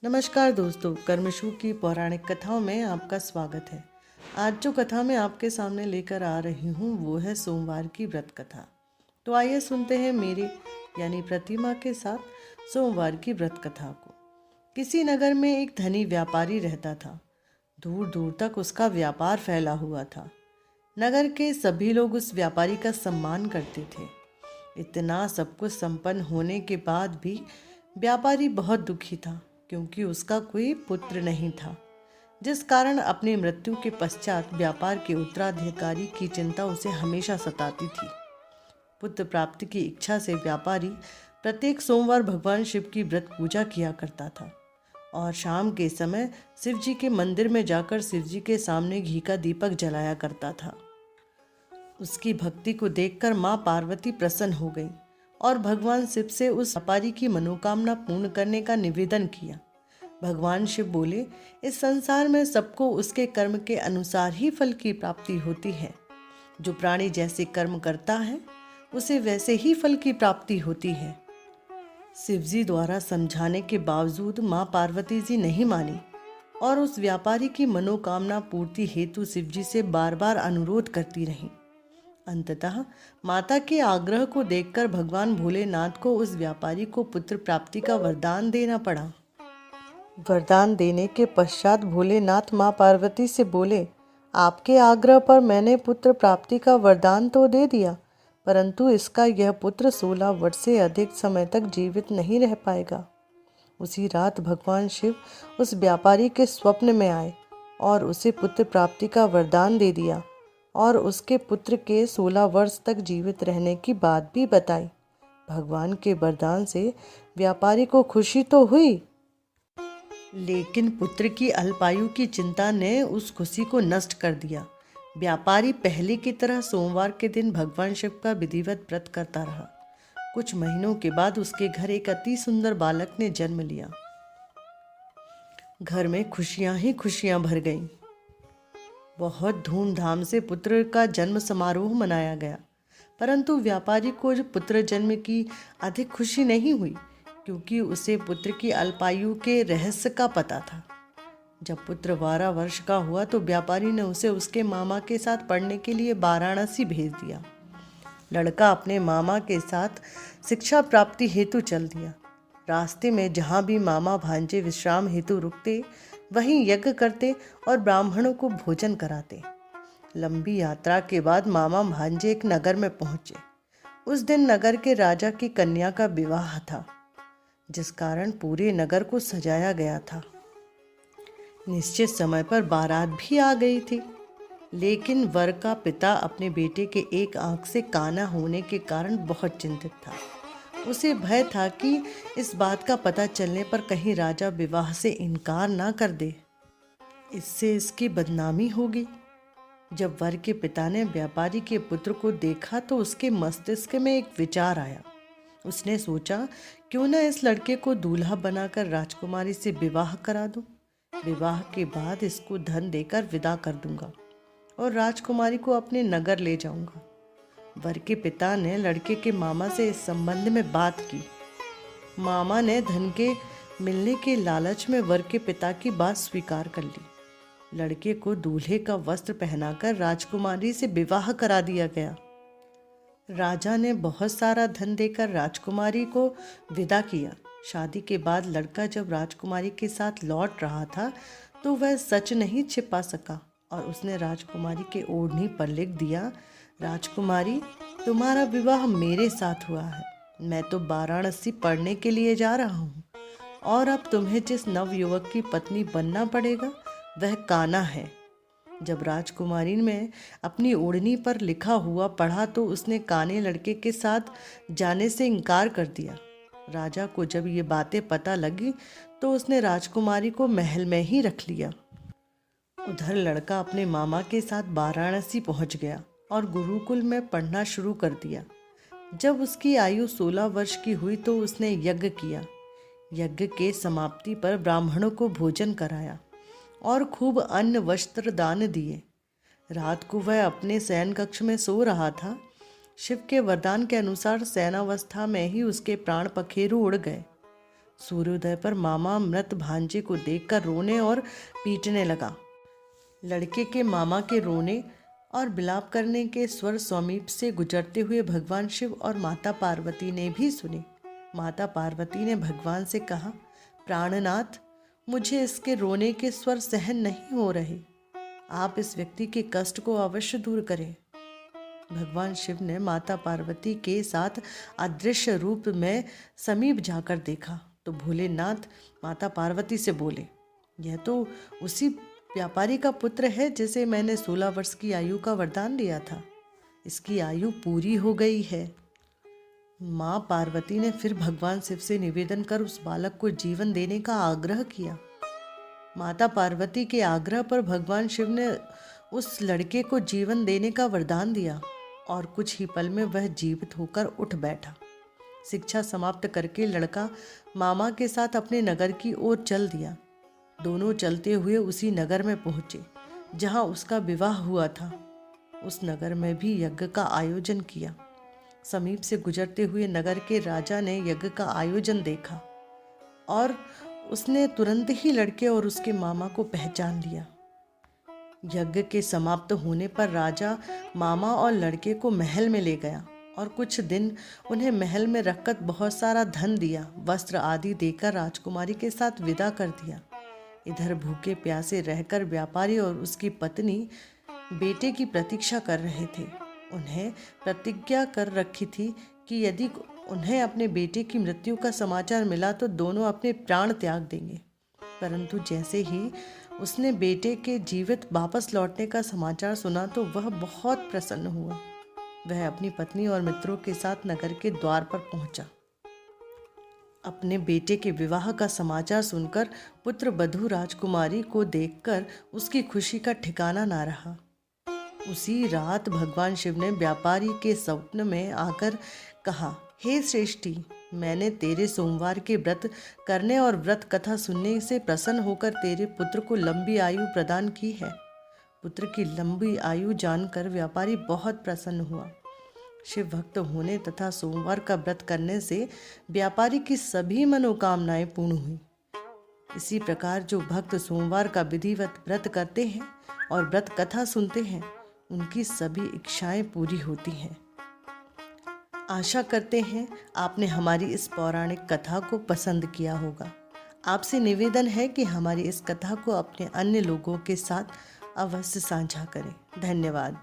नमस्कार दोस्तों, कर्मशु की पौराणिक कथाओं में आपका स्वागत है। आज जो कथा मैं आपके सामने लेकर आ रही हूँ वो है सोमवार की व्रत कथा। तो आइए सुनते हैं मेरी यानी प्रतिमा के साथ सोमवार की व्रत कथा को। किसी नगर में एक धनी व्यापारी रहता था। दूर दूर तक उसका व्यापार फैला हुआ था। नगर के सभी लोग उस व्यापारी का सम्मान करते थे। इतना सब कुछ संपन्न होने के बाद भी व्यापारी बहुत दुखी था, क्योंकि उसका कोई पुत्र नहीं था, जिस कारण अपनी मृत्यु के पश्चात व्यापार के उत्तराधिकारी की चिंता उसे हमेशा सताती थी। पुत्र प्राप्ति की इच्छा से व्यापारी प्रत्येक सोमवार भगवान शिव की व्रत पूजा किया करता था और शाम के समय शिव जी के मंदिर में जाकर शिव जी के सामने घी का दीपक जलाया करता था। उसकी भक्ति को देखकर माँ पार्वती प्रसन्न हो गई और भगवान शिव से उस व्यापारी की मनोकामना पूर्ण करने का निवेदन किया। भगवान शिव बोले, इस संसार में सबको उसके कर्म के अनुसार ही फल की प्राप्ति होती है। जो प्राणी जैसे कर्म करता है उसे वैसे ही फल की प्राप्ति होती है। शिवजी द्वारा समझाने के बावजूद माँ पार्वती जी नहीं मानी और उस व्यापारी की मनोकामना पूर्ति हेतु शिवजी से बार बार अनुरोध करती रही। अंततः माता के आग्रह को देखकर भगवान भोलेनाथ को उस व्यापारी को पुत्र प्राप्ति का वरदान देना पड़ा। वरदान देने के पश्चात भोलेनाथ माँ पार्वती से बोले, आपके आग्रह पर मैंने पुत्र प्राप्ति का वरदान तो दे दिया, परंतु इसका यह पुत्र 16 वर्ष से अधिक समय तक जीवित नहीं रह पाएगा। उसी रात भगवान शिव उस व्यापारी के स्वप्न में आए और उसे पुत्र प्राप्ति का वरदान दे दिया और उसके पुत्र के 16 वर्ष तक जीवित रहने की बात भी बताई। भगवान के वरदान से व्यापारी को खुशी तो हुई, लेकिन पुत्र की अल्पायु की चिंता ने उस खुशी को नष्ट कर दिया। व्यापारी पहले की तरह सोमवार के दिन भगवान शिव का विधिवत व्रत करता रहा। कुछ महीनों के बाद उसके घर एक अति सुंदर बालक ने जन्म लिया। घर में खुशियां ही खुशियां भर गईं। बहुत धूमधाम से पुत्र का जन्म समारोह मनाया गया, परंतु व्यापारी को जो पुत्र जन्म की अधिक खुशी नहीं हुई, क्योंकि उसे पुत्र की अल्पायु के रहस्य का पता था। जब पुत्र 12 वर्ष का हुआ तो व्यापारी ने उसे उसके मामा के साथ पढ़ने के लिए वाराणसी भेज दिया। लड़का अपने मामा के साथ शिक्षा प्राप्ति हेतु चल दिया। रास्ते में जहाँ भी मामा भांजे विश्राम हेतु रुकते, वहीं यज्ञ करते और ब्राह्मणों को भोजन कराते। लंबी यात्रा के बाद मामा भांजे एक नगर में पहुंचे। उस दिन नगर के राजा की कन्या का विवाह था, जिस कारण पूरे नगर को सजाया गया था। निश्चित समय पर बारात भी आ गई थी, लेकिन वर का पिता अपने बेटे के एक आंख से काना होने के कारण बहुत चिंतित था। उसे भय था कि इस बात का पता चलने पर कहीं राजा विवाह से इनकार ना कर दे, इससे इसकी बदनामी होगी। जब वर के पिता ने व्यापारी के पुत्र को देखा तो उसके मस्तिष्क में एक विचार आया। उसने सोचा, क्यों न इस लड़के को दूल्हा बनाकर राजकुमारी से विवाह करा दूं। विवाह के बाद इसको धन देकर विदा कर दूंगा और राजकुमारी को अपने नगर ले जाऊंगा। वर के पिता ने लड़के के मामा से इस संबंध में बात की। मामा ने धन के मिलने के लालच में वर के पिता की बात स्वीकार कर ली। लड़के को दूल्हे का वस्त्र पहनाकर राजकुमारी से विवाह करा दिया गया। राजा ने बहुत सारा धन देकर राजकुमारी को विदा किया। शादी के बाद लड़का जब राजकुमारी के साथ लौट रहा था तो वह सच नहीं छिपा सका और उसने राजकुमारी के ओढ़नी पर लिख दिया, राजकुमारी, तुम्हारा विवाह मेरे साथ हुआ है। मैं तो वाराणसी पढ़ने के लिए जा रहा हूँ और अब तुम्हें जिस नवयुवक की पत्नी बनना पड़ेगा वह काना है। जब राजकुमारी ने अपनी ओढ़नी पर लिखा हुआ पढ़ा तो उसने काने लड़के के साथ जाने से इनकार कर दिया। राजा को जब ये बातें पता लगी तो उसने राजकुमारी को महल में ही रख लिया। उधर लड़का अपने मामा के साथ वाराणसी पहुंच गया और गुरुकुल में पढ़ना शुरू कर दिया। जब उसकी आयु 16 वर्ष की हुई तो उसने यज्ञ किया। यज्ञ के समाप्ति पर ब्राह्मणों को भोजन कराया और खूब अन्न वस्त्र दान दिए। रात को वह अपने शयन कक्ष में सो रहा था। शिव के वरदान के अनुसार शयनावस्था में ही उसके प्राण पखेरु उड़ गए। सूर्योदय पर मामा मृत भांजे को देखकर रोने और पीटने लगा। लड़के के मामा के रोने और विलाप करने के स्वर समीप से गुजरते हुए भगवान शिव और माता पार्वती ने भी सुने। माता पार्वती ने भगवान से कहा, प्राणनाथ, मुझे इसके रोने के स्वर सहन नहीं हो रहे। आप इस व्यक्ति के कष्ट को अवश्य दूर करें। भगवान शिव ने माता पार्वती के साथ अदृश्य रूप में समीप जाकर देखा तो भोलेनाथ माता पार्वती से बोले, यह तो उसी व्यापारी का पुत्र है जिसे मैंने 16 वर्ष की आयु का वरदान दिया था। इसकी आयु पूरी हो गई है। माँ पार्वती ने फिर भगवान शिव से निवेदन कर उस बालक को जीवन देने का आग्रह किया। माता पार्वती के आग्रह पर भगवान शिव ने उस लड़के को जीवन देने का वरदान दिया और कुछ ही पल में वह जीवित होकर उठ बैठा। शिक्षा समाप्त करके लड़का मामा के साथ अपने नगर की ओर चल दिया। दोनों चलते हुए उसी नगर में पहुंचे जहां उसका विवाह हुआ था। उस नगर में भी यज्ञ का आयोजन किया। समीप से गुजरते हुए नगर के राजा ने यज्ञ का आयोजन देखा और उसने तुरंत ही लड़के और उसके मामा को पहचान लिया। यज्ञ के समाप्त होने पर राजा मामा और लड़के को महल में ले गया और कुछ दिन उन्हें महल में रखकर बहुत सारा धन दिया, वस्त्र आदि देकर राजकुमारी के साथ विदा कर दिया। इधर भूखे प्यासे रहकर व्यापारी और उसकी पत्नी बेटे की प्रतीक्षा कर रहे थे। उन्हें प्रतिज्ञा कर रखी थी कि यदि उन्हें अपने बेटे की मृत्यु का समाचार मिला तो दोनों अपने प्राण त्याग देंगे। परंतु जैसे ही उसने बेटे के जीवित वापस लौटने का समाचार सुना तो वह बहुत प्रसन्न हुआ। वह अपनी पत्नी और मित्रों के साथ नगर के द्वार पर पहुंचा। अपने बेटे के विवाह का समाचार सुनकर पुत्र वधू राजकुमारी को देखकर उसकी खुशी का ठिकाना ना रहा। उसी रात भगवान शिव ने व्यापारी के स्वप्न में आकर कहा, हे श्रेष्ठी, मैंने तेरे सोमवार के व्रत करने और व्रत कथा सुनने से प्रसन्न होकर तेरे पुत्र को लंबी आयु प्रदान की है। पुत्र की लंबी आयु जानकर व्यापारी बहुत प्रसन्न हुआ। शिव भक्त होने तथा सोमवार का व्रत करने से व्यापारी की सभी मनोकामनाएं पूर्ण हुई। इसी प्रकार जो भक्त सोमवार का विधिवत व्रत करते हैं और व्रत कथा सुनते हैं, उनकी सभी इच्छाएं पूरी होती हैं। आशा करते हैं आपने हमारी इस पौराणिक कथा को पसंद किया होगा। आपसे निवेदन है कि हमारी इस कथा को अपने अन्य लोगों के साथ अवश्य साझा करें। धन्यवाद।